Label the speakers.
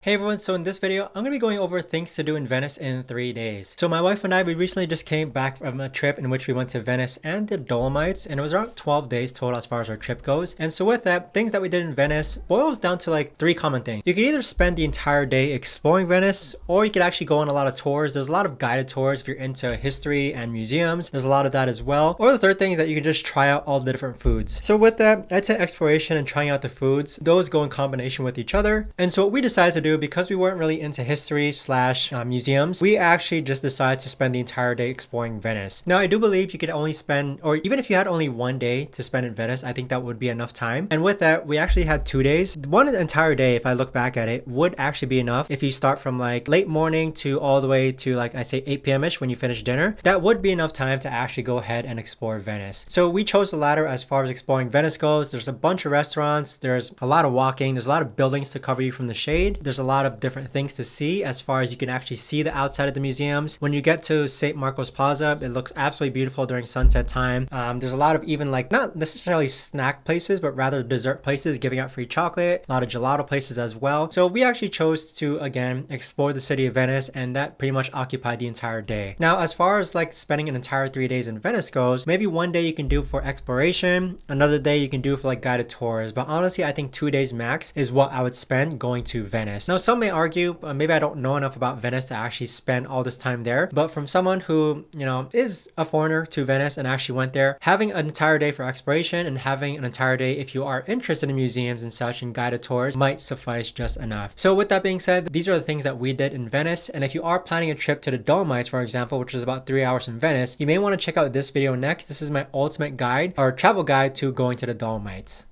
Speaker 1: Hey everyone, so in this video, I'm going to be going over things to do in Venice in 3 days. So my wife and I, we recently just came back from a trip in which we went to Venice and the Dolomites, and it was around 12 days total as far as our trip goes. And so with that, things that we did in Venice boils down to like 3 common things. You could either spend the entire day exploring Venice, or you could actually go on a lot of tours. There's a lot of guided tours if you're into history and museums. There's a lot of that as well. Or the third thing is that you can just try out all the different foods. So with that, I'd say exploration and trying out the foods, those go in combination with each other. And so what we decided to do, because we weren't really into history slash museums, we actually just decided to spend the entire day exploring Venice. Now, I do believe you could only spend, or even if you had only 1 day to spend in Venice, I think that would be enough time. And with that, we actually had 2 days. One entire day, if I look back at it, would actually be enough. If you start from like late morning to all the way to like I say 8 p.m. ish when you finish dinner, that would be enough time to actually go ahead and explore Venice. So we chose the latter as far as exploring Venice goes. There's a bunch of restaurants, there's a lot of walking, there's a lot of buildings to cover you from the shade, there's a lot of different things to see as far as you can actually see the outside of the museums. When you get to St. Marco's Plaza, it looks absolutely beautiful during sunset time. There's a lot of even like not necessarily snack places, but rather dessert places giving out free chocolate, a lot of gelato places as well. So we actually chose to again explore the city of Venice, and that pretty much occupied the entire day. Now, as far as like spending an entire 3 days in Venice goes, maybe 1 day you can do for exploration, another day you can do for like guided tours, but honestly I think 2 days max is what I would spend going to Venice. Now, some may argue maybe I don't know enough about Venice to actually spend all this time there, but from someone who, you know, is a foreigner to Venice and actually went there, having an entire day for exploration and having an entire day if you are interested in museums and such and guided tours might suffice just enough. So with that being said, these are the things that we did in Venice, and if you are planning a trip to the Dolomites, for example, which is about 3 hours from Venice, you may want to check out this video next. This is my ultimate guide or travel guide to going to the Dolomites.